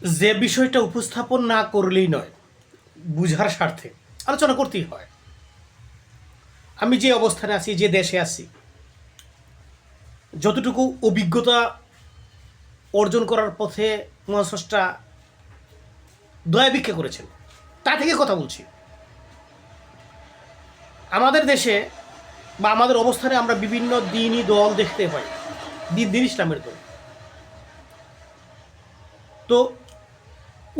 যে বিষয়টা উপস্থাপন না করলেই নয়, বুঝার স্বার্থে আলোচনা করতেই হয়। আমি যে অবস্থানে আছি, যে দেশে আছি, যতটুকু অভিজ্ঞতা অর্জন করার পথে মহাস্রষ্টা দয়া ভিক্ষা করেছেন, তা থেকে কথা বলছি। আমাদের দেশে বা আমাদের অবস্থানে আমরা বিভিন্ন দিনই দল দেখতে পাই, দিন ইসলামের দল। তো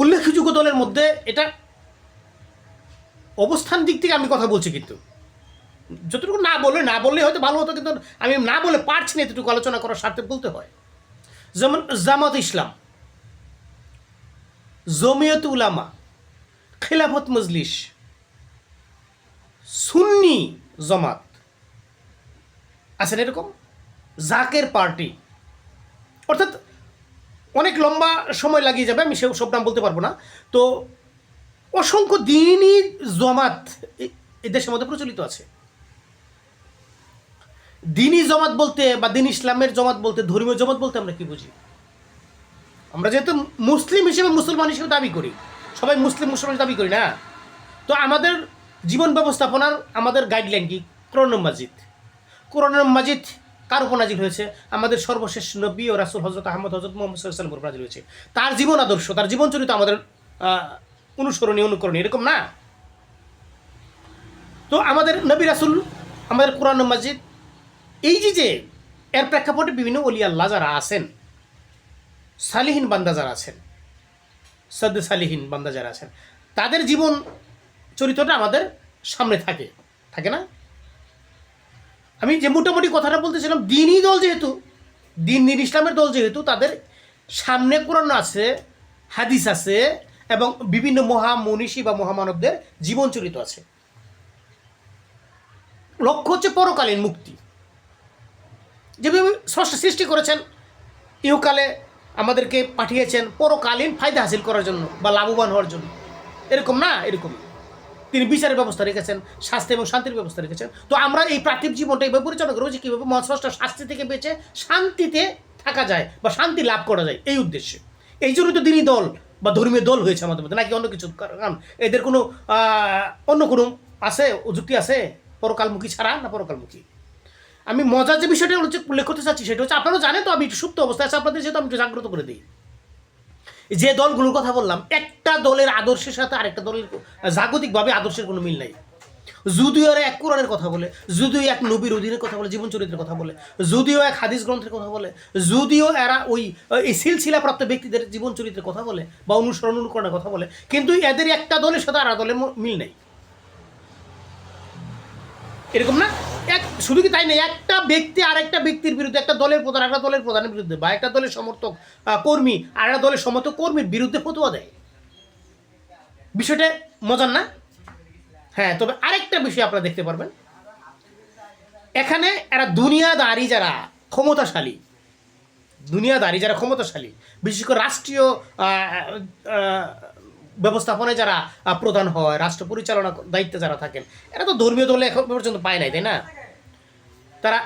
উল্লেখযোগ্য দলের মধ্যে এটা অবস্থান দিক থেকে আমি কথা বলছি, কিন্তু যতটুকু না বললে হয়তো ভালো হতো, কিন্তু আমি না বলে পারছি না, এতটুকু আলোচনা করার স্বার্থে বলতে হয়। যেমন জামাত ইসলাম, জমিয়ত উলামা, খেলাফত মজলিস, সুন্নি জামাত আছেন এরকম, জাকের পার্টি, অর্থাৎ অনেক লম্বা সময় লাগিয়ে যাবে, আমি সব নাম বলতে পারবো না। তো অসংখ্য দিনই জমাত এই দেশের মধ্যে প্রচলিত আছে। দিনই জমাত বলতে বা দিন ইসলামের জমাত বলতে, ধর্মীয় জমাত বলতে আমরা কি বুঝি? আমরা যেহেতু মুসলিম হিসেবে, মুসলমান হিসেবে দাবি করি, সবাই মুসলমান দাবি করি না। তো আমাদের জীবন ব্যবস্থাপনার আমাদের গাইডলাইন কি? কোরআন মাজিদ কার উপর নাজিল হয়েছে? আমাদের সর্বশেষ নবী ও রাসূল হযরত আহমদ হযরত মুহাম্মদ সাল্লাল্লাহু আলাইহি ওয়াসাল্লামের উপর নাজিল হয়েছে। তার জীবন আদর্শ, তার জীবন চরিত্র আমাদের অনুকরণীয়, এরকম না? তো আমাদের নবী রাসূল, আমাদের কোরআন মাজিদ, এই যে এর প্রেক্ষাপটে বিভিন্ন ওলি আল্লাহ যারা আছেন, সালিহীন বান্দা যারা আছেন, সদ্য সালিহীন বান্দা যারা আছেন, তাদের জীবন চরিত্রটা আমাদের সামনে থাকে না? আমি যে মোটামুটি কথাটা বলতেছিলাম, দিনই দল যেহেতু, দিন ইসলামের দল যেহেতু, তাদের সামনে কোরআন আছে, হাদিস আছে, এবং বিভিন্ন মহামনীষী বা মহামানবদের জীবন চরিত্র আছে। লক্ষ্য হচ্ছে পরকালীন মুক্তি। যেভাবে স্রষ্টা সৃষ্টি করেছেন, ইহকালে আমাদেরকে পাঠিয়েছেন পরকালীন ফায়দা হাসিল করার জন্য বা লাভবান হওয়ার জন্য, এরকম না? এরকমই তিনি বিচারের ব্যবস্থা রেখেছেন, স্বাস্থ্য এবং শান্তির ব্যবস্থা রেখেছেন। তো আমরা এই পার্থিব জীবনটা এইভাবে পরিচালনা করবো যে কীভাবে মহাস্রষ্টা শাস্তি থেকে বেঁচে শান্তিতে থাকা যায় বা শান্তি লাভ করা যায়, এই উদ্দেশ্যে। এই জন্যই তো দিনই দল বা ধর্মীয় দল হয়েছে আমাদের মধ্যে, নাকি অন্য কিছু? কারণ এদের কোনো অন্য কোনো আছে, যুক্তি আছে পরকালমুখী ছাড়া? না পরকালমুখী। আমি মজার যে বিষয়টা উল্লেখ করতে চাচ্ছি সেটা হচ্ছে, আপনারা জানেন তো আমি একটু সুপ্ত অবস্থায় আছে, আপনাদের যেহেতু আমি একটু জাগ্রত করে দিই। যে দলগুলোর কথা বললাম, একটা দলের আদর্শের সাথে আরেকটা দলের জাগতিকভাবে আদর্শের কোনো মিল নাই। যদিও এরা এক কোরআনের কথা বলে, যদিও এক নবীর অধীনের কথা বলে, জীবন চরিত্রের কথা বলে, যদিও এক হাদিস গ্রন্থের কথা বলে, যদিও এরা এই সিলসিলাপ্রাপ্ত ব্যক্তিদের জীবন চরিত্রের কথা বলে বা অনুকরণের কথা বলে, কিন্তু এদের একটা দলের সাথে আর দলের মিল নেই, এরকম না? শুধু কি তাই নেই, একটা ব্যক্তি আর একটা ব্যক্তির বিরুদ্ধে, একটা দলের প্রধান একটা দলের প্রধানের বিরুদ্ধে, বা একটা দলের সমর্থক কর্মী আর একটা দলের সমর্থক কর্মীর বিরুদ্ধে ফতোয়া দেয়। বিষয়টা মজার না? হ্যাঁ, তবে আরেকটা বিষয় আপনারা দেখতে পারবেন, এখানে এরা দুনিয়াদারি যারা ক্ষমতাশালী, বিশেষ করে রাষ্ট্রীয় ব্যবস্থাপনায় যারা প্রধান হয়, রাষ্ট্র পরিচালনা দায়িত্বে যারা থাকেন, এরা তো ধর্মীয় দলে এখন পর্যন্ত পায় নাই, তাই না? তারা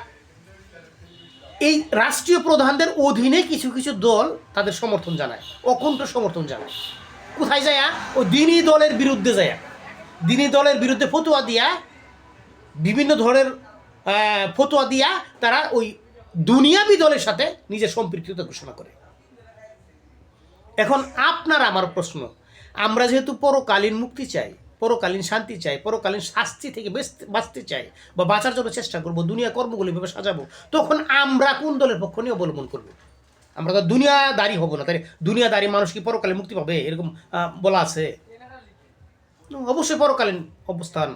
এই রাষ্ট্রীয় প্রধানদের অধীনে কিছু কিছু দল তাদের সমর্থন জানায়, অকুণ্ঠ সমর্থন জানায়। কোথায় যায়? ও দিনই দলের বিরুদ্ধে যায়, দিনই দলের বিরুদ্ধে ফতোয়া দিয়া, বিভিন্ন ধরনের ফতোয়া দিয়া তারা ওই দুনিয়াবি দলের সাথে নিজের সম্পৃক্ততা ঘোষণা করে। এখন আপনার আমার প্রশ্ন, আমরা যেহেতু পরকালীন মুক্তি চাই, পরকালীন শান্তি চাই, পরকালীন শাস্তি থেকে বাঁচতে চাই বা বাঁচার জন্য চেষ্টা করবো, দুনিয়া কর্মগুলো ভেবে সাজাবো, তখন আমরা কোন দলের পক্ষ নিয়ে অবলম্বন করবো? আমরা তো দুনিয়াদারি হবো না, তাই দুনিয়াদারি মানুষ কি পরকালে মুক্তি পাবে এরকম বলা আছে? অবশ্যই পরকালীন অবস্থান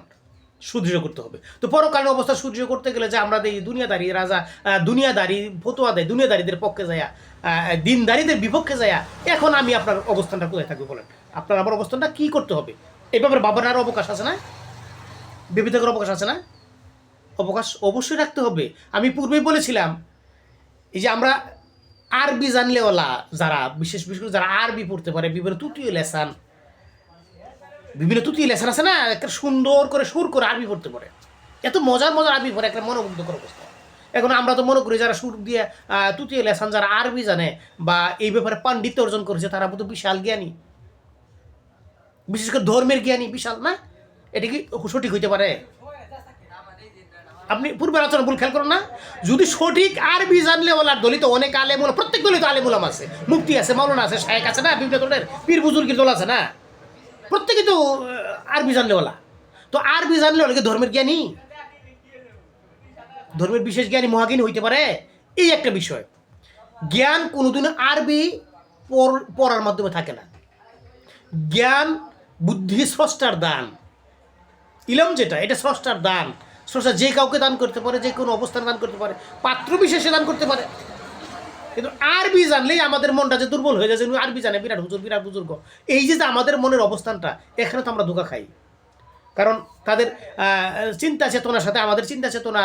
সুদৃঢ় করতে হবে। তো পরকালীন অবস্থা সুদৃঢ় করতে গেলে যে আমরা এই দুনিয়াদারি রাজা, দুনিয়াদারি ফতোয়া দেয়, দুনিয়াদারিদের পক্ষে যায়া, দিনদারিদের বিপক্ষে যায়া, এখন আমি আপনার অবস্থানটা কোথায় থাকবে বলেন? আপনার আমার অবস্থানটা কি করতে হবে? এই ব্যাপারে বাবার আরও অবকাশ আছে না? বিবেকের অবকাশ আছে না? অবকাশ অবশ্যই রাখতে হবে। আমি পূর্বেই বলেছিলাম, এই যে আমরা আরবি জানলেওয়ালা যারা, বিশেষ করে যারা আরবি পড়তে পারে, বিভিন্ন তৃতীয় লেসান আছে না, একটা সুন্দর করে সুর করে আরবি পড়তে পারে, এত মজার আরবি পড়ে, একটা মনোমুগ্ধকর অবস্থা। এখন আমরা তো মনে করি যারা সুর দিয়ে তুতিয়ে লেসান, যারা আরবি জানে বা এই ব্যাপারে পাণ্ডিত্য অর্জন করেছে, তারা তো বিশাল জ্ঞানী, বিশেষ করে ধর্মের জ্ঞানী বিশাল না? এটা কি সঠিক হইতে পারে? আপনি পূর্বের আলোচনা ভুল খেয়াল করুন না। যদি সঠিক আরবি জানলে ওলার দলিত অনেক আলেমুল, প্রত্যেক দলিত আলেমুলাম আছে, মুফতি আছে, মাওলানা আছে, শায়েখ আছে না, বিভিন্ন দলের পীর বুজুর্গের দল আছে না, প্রত্যেকে তো আরবি জানলে ওলা। তো আরবি জানলে অনেকে ধর্মের জ্ঞানী, ধর্মের বিশেষ জ্ঞানী মহাজ্ঞানী হইতে পারে। এই একটা বিষয়। জ্ঞান কোনোদিনও আরবি পড়ার মাধ্যমে থাকে না। জ্ঞান বুদ্ধি স্রষ্টার দান, ইলম যেটা, এটা স্রষ্টার দান। স্রষ্টা যে কাউকে দান করতে পারে, যে কোনো অবস্থানে দান করতে পারে, পাত্র বিশেষে দান করতে পারে। কিন্তু আরবি জানলেই আমাদের মনটা যে দুর্বল হয়ে যায়, যে আরবি জানে বিরাট হুজুর, বিরাট বুজুর্গ, এই যে আমাদের মনের অবস্থানটা, এখানে তো আমরা ধোঁকা খাই। কারণ তাদের চিন্তা চেতনার সাথে আমাদের চিন্তা চেতনা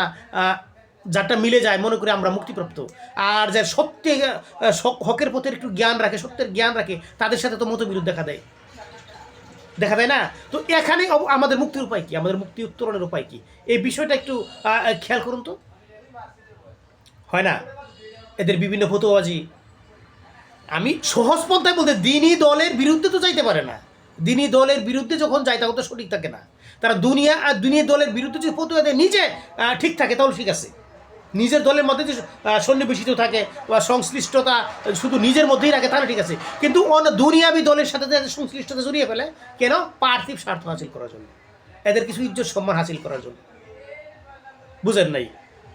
যারটা মিলে যায়, মনে করি আমরা মুক্তিপ্রাপ্ত। আর যার সত্যি হকের পথের একটু জ্ঞান রাখে, সত্যের জ্ঞান রাখে, তাদের সাথে তো মতবিরোধ দেখা দেয় না? তো এখানে আমাদের মুক্তির উপায় কি, আমাদের মুক্তি উত্তরণের উপায় কি, এই বিষয়টা একটু খেয়াল করুন তো। হয় না এদের বিভিন্ন ফতোয়াবাজি? আমি সহজ পন্থায় বলতে, দিনই দলের বিরুদ্ধে তো যাইতে পারে না। দিনই দলের বিরুদ্ধে যখন যায় তখন তো সঠিক থাকে না। তারা দুনিয়া দলের বিরুদ্ধে যদি ফতোয়া দেয়, নিজে ঠিক থাকে তাহলে ঠিক আছে। নিজের দলের মধ্যে যে সন্নিবেশিত থাকে বা সংশ্লিষ্টতা শুধু নিজের মধ্যেই রাখে, তাহলে ঠিক আছে। কিন্তু দুনিয়াবি দলের সাথে সংশ্লিষ্টতা জড়িয়ে ফেলে কেন? পার্থিব স্বার্থ হাসিল করার জন্য, এদের কিছু ইজ্জত সম্মান হাসিল করার জন্য। বুঝেন নাই?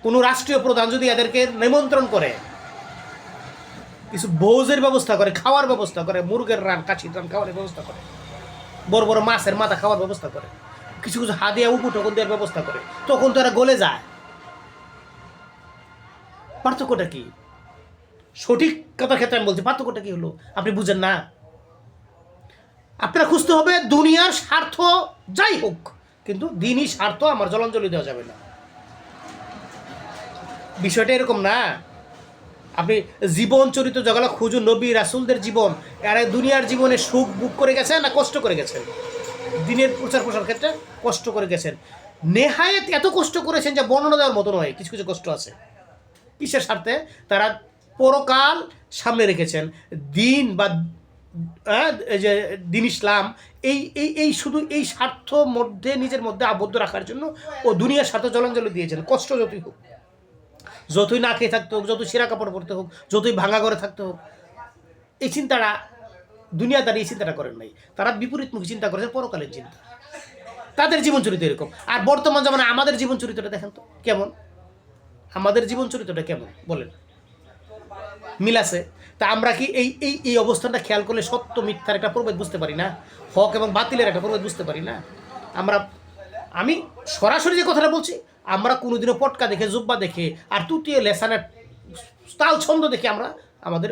কোনো রাষ্ট্রীয় প্রধান যদি এদেরকে নিমন্ত্রণ করে, কিছু ভোজের ব্যবস্থা করে, খাওয়ার ব্যবস্থা করে, মুরগের রান, কাছির রান খাওয়ার ব্যবস্থা করে, বড় বড় মাছের মাথা খাওয়ার ব্যবস্থা করে, কিছু কিছু হাদিয়া উপটকন দেওয়ার ব্যবস্থা করে, তখন তো এরা গলে যায়। পার্থক্যটা কি? সঠিক কথার ক্ষেত্রে আমি বলছি, পার্থক্যটা কি হলো আপনি বুঝেন না? আপনারা খুঁজতে হবে দুনিয়ার স্বার্থ যাই হোক, কিন্তু দিনই স্বার্থ আমার জলাঞ্জলি দেওয়া যাবে না। বিষয়টা এরকম না। আপনি জীবন চরিত্র জগলা খুঁজুন, নবী রাসূলদের জীবন, এরা দুনিয়ার জীবনে সুখ বুক করে গেছেন না কষ্ট করে গেছেন? দিনের প্রচার প্রসার ক্ষেত্রে কষ্ট করে গেছেন, নেহায়েত এত কষ্ট করেছেন যে বর্ণনা দেওয়ার মতো নয়। কিছু কিছু কষ্ট আছে। কিসের স্বার্থে? তারা পরকাল সামনে রেখেছেন, দিন বা যে দিন ইসলাম, এই এই এই শুধু এই স্বার্থ মধ্যে নিজের মধ্যে আবদ্ধ রাখার জন্য ও দুনিয়ার স্বার্থ জলাঞ্জলি দিয়েছেন। কষ্ট যতই হোক, যতই না খেয়ে থাকতে হোক, যতই ছেঁড়া কাপড় পরতে হোক, যতই ভাঙা ঘরে থাকতে হোক, এই চিন্তাটা দুনিয়াদারি এই চিন্তাটা করেন নাই। তারা বিপরীতমুখী চিন্তা করেছেন, পরকালের চিন্তা। তাদের জীবন চরিত্র এরকম। আর বর্তমান যেমন আমাদের জীবন চরিত্রটা দেখেন তো কেমন, আমাদের জীবন চরিত্রটা কেমন বলেন? মিল আছে? তা আমরা কি এই এই এই অবস্থানটা খেয়াল করলে সত্য মিথ্যার একটা প্রভেদ বুঝতে পারি না? হক এবং বাতিলের একটা প্রভেদ বুঝতে পারি না? আমি সরাসরি যে কথাটা বলছি, আমরা কোনোদিনও পটকা দেখে, জুব্বা দেখে আর তুতিয়ে লেসানের তাল ছন্দ দেখে আমরা আমাদের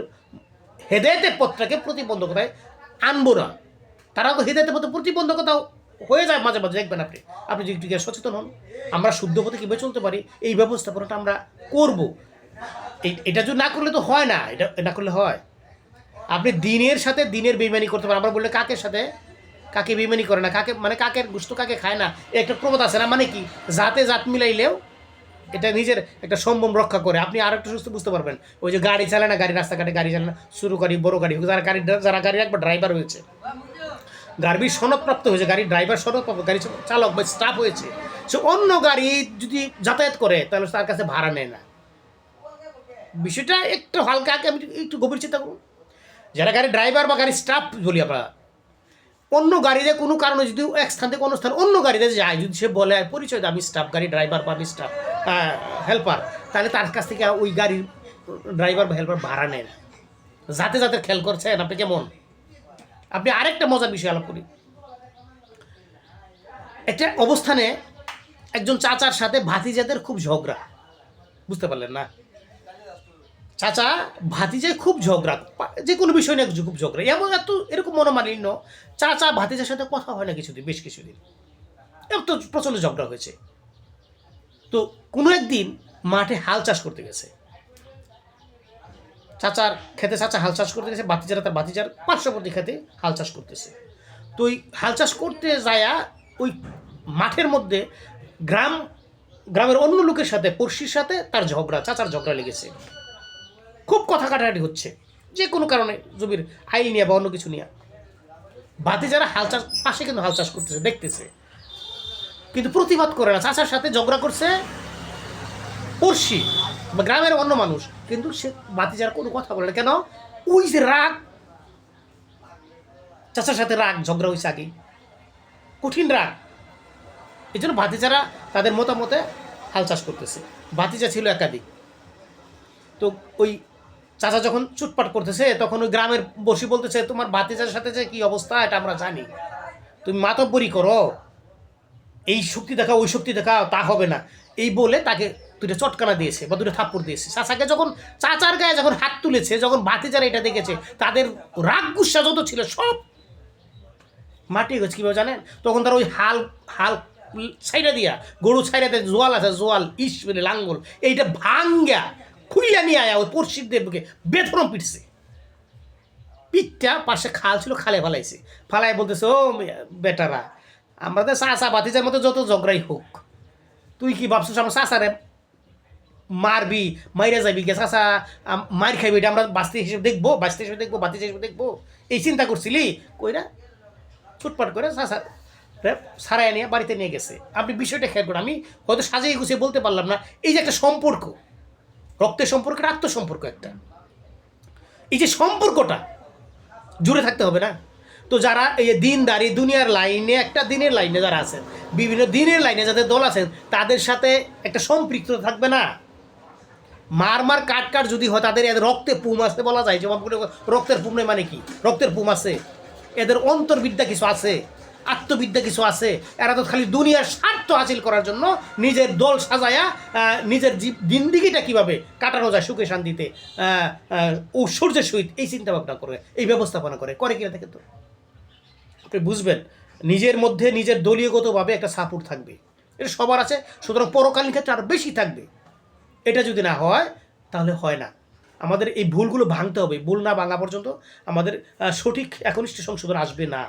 হেদায়েতের পথটাকে প্রতিবন্ধকতায় আনবো না। তারা তো হেদায়েতের পথে প্রতিবন্ধকতা হয়ে যায় মাঝে মাঝে, দেখবেন আপনি যদি একটু সচেতন হন। আমরা শুদ্ধ পথে কীভাবে চলতে পারি, এই ব্যবস্থাপনাটা আমরা করব। এটা যদি না করলে তো হয় না, এটা না করলে হয়। আপনি দিনের সাথে দিনের বেইমানি করতে পারেন। আমরা বললে কাকের সাথে কাকে বেইমানি করে না, কাকে মানে কাকের গোশত কাকে খায় না, একটা প্রবাদ আছে না? মানে কি, জাতে জাত মিলাইলেও এটা নিজের একটা সম্ভ্রম রক্ষা করে। আপনি আর একটু সুস্থ বুঝতে পারবেন। ওই যে গাড়ি চালায় না, গাড়ি রাস্তাঘাটে গাড়ি চালায় না, ছোটো গাড়ি বড় গাড়ি, যারা গাড়ির একবার ড্রাইভার হয়েছে, গাড়ির সনদপ্রাপ্ত হয়েছে, গাড়ির ড্রাইভার সনদপ্রাপ্ত, গাড়ি চালক বা স্টাফ হয়েছে, সে অন্য গাড়ি যদি যাতায়াত করে তাহলে তার কাছে ভাড়া নেয় না। বিষয়টা একটু হালকা আগে আমি একটু গভীর চিন্তা করুন। যারা গাড়ির ড্রাইভার বা গাড়ির স্টাফ বলি আমরা, অন্য গাড়িতে কোনো কারণে যদি এক স্থান থেকে অন্য স্থান অন্য গাড়িতে যায়, যদি সে বলে পরিচয় দেয় আমি স্টাফ, গাড়ি ড্রাইভার বা আমি স্টাফ হেল্পার, তাহলে তার কাছ থেকে ওই গাড়ির ড্রাইভার বা হেল্পার ভাড়া নেয় না। যাতে যাতে খেয়াল করছেন আপনি কেমন? আপনি আরেকটা মজার বিষয় আলাপ করি। একটা অবস্থানে একজন চাচার সাথে ভাতিজাদের খুব ঝগড়া, বুঝতে পারলেন না? চাচা ভাতিজায় খুব ঝগড়া, যে কোনো বিষয় নিয়ে খুব ঝগড়া, এরকম মনোমালিন্য, চাচা ভাতিজার সাথে কথা হয় না কিছুদিন, বেশ কিছুদিন, এত প্রচণ্ড ঝগড়া হয়েছে। তো কোনো একদিন মাঠে হাল চাষ করতে গেছে, চাচার খেতে চাচা হাল চাষ করতে গেছে, ভাতিজারা তার ভাতিজার পার্শ্ববর্তী খেতে হাল চাষ করতেছে। তো ওই হাল চাষ করতে যায়া ওই মাঠের মধ্যে গ্রাম গ্রামের অন্য লোকের সাথে, পড়শির সাথে তার ঝগড়া, চাচার ঝগড়া লেগেছে, খুব কথা কাটাকাটি হচ্ছে যে কোনো কারণে, জমির আইল নিয়ে বা অন্য কিছু নিয়ে। ভাতিজারা হাল চাষ, পাশে কিন্তু হাল চাষ করতেছে, দেখতেছে, কিন্তু প্রতিবাদ করে না। চাচার সাথে ঝগড়া করছে পড়শি বা গ্রামের অন্য মানুষ, কিন্তু সে ভাতিজারা কোনো কথা বলে না। কেন? ওই যে রাগ, চাচার সাথে রাগ, ঝগড়া হয়েছে আগেই, কঠিন রাগ। এই জন্য ভাতিজারা তাদের মতামতে হাল চাষ করতেছে। ভাতিজা ছিল একাধিক। তো ওই চাচা যখন চুটপাট করতেছে, তখন ওই গ্রামের বসি বলতেছে, তোমার ভাতিজার সাথে যে কি অবস্থা এটা আমরা জানি, তুমি মাতব্বরি করো, এই শক্তি দেখাও, ওই শক্তি দেখাও, তা হবে না। এই বলে তাকে দুটো চটকানা দিয়েছে বা দুটো থাপ্পড় দিয়েছে। চাচাকে যখন, চাচার গায়ে যখন হাত তুলেছে, যখন ভাতিজারা এটা দেখেছে, তাদের রাগ গুসা যত ছিল সব মাটি গেছে। কীভাবে জানেন? তখন তারা ওই হাল হাল ছাইড়া দিয়া, গরু ছাইড়া দিয়ে, জোয়াল আছে, জোয়াল ইস মানে লাঙ্গল, এইটা ভাঙ্গা খুইলা নিয়ে আয়া ওই পড়শিদের বুকে বেথরম পিটছে। পিঠটা পাশে খাল ছিল, খালে ফালাইছে। ফালাই বলতেছে, ও বেটারা, আমাদের চাচা ভাতিজার মতো যত ঝগড়াই হোক, তুই কি ভাবছিস আমার চাচারে মারবি, মাইরা যাবি গে, চাচা মার খাইবি, এটা আমরা বাস্তি হিসেবে দেখবো, বাস্তি হিসেবে দেখবো, ভাতিজা হিসেবে দেখবো, এই চিন্তা করছিলি? কইরা ছুটপাট করে চাচা সারাই নিয়ে বাড়িতে নিয়ে গেছে। আপনি বিষয়টা খেয়াল করুন। আমি হয়তো সাজিয়ে গুছিয়ে বলতে পারলাম না। এই যে একটা সম্পর্ক, রক্তের সম্পর্ক, আত্মসম্পর্ক একটা, এই যে সম্পর্কটা জুড়ে থাকতে হবে না? তো যারা এই দিনদারি দুনিয়ার লাইনে, একটা দিনের লাইনে যারা আছেন, বিভিন্ন দিনের লাইনে যাদের দল আছেন, তাদের সাথে একটা সম্পৃক্ত থাকবে না। মার কাট যদি হয়, তাদের এদের রক্তে পুম আছে বলা যায়। যেমন রক্তের পুম নেই মানে কি? রক্তের পুম আছে, এদের অন্তর্বিদ্যা কিছু আছে, আত্মবিদ্যা কিছু আছে। এরা তো খালি দুনিয়ার স্বার্থ হাসিল করার জন্য নিজের দল সাজায়া নিজের জিন্দিগিটা কীভাবে কাটানো যায় সুখে শান্তিতে, ঐশ্বর্যের সহিত, এই চিন্তা ভাবনা করে, এই ব্যবস্থাপনা করে কিনা থাকে। তো আপনি বুঝবেন, নিজের মধ্যে নিজের দলীয়গতভাবে একটা সাপোর্ট থাকবে, এটা সবার আছে। সুতরাং পরকালীন ক্ষেত্রে আরও বেশি থাকবে। এটা যদি না হয়, তাহলে হয় না। আমাদের এই ভুলগুলো ভাঙতে হবে। ভুল না ভাঙা পর্যন্ত আমাদের সঠিক একনিষ্ঠ সংশোধন আসবে না।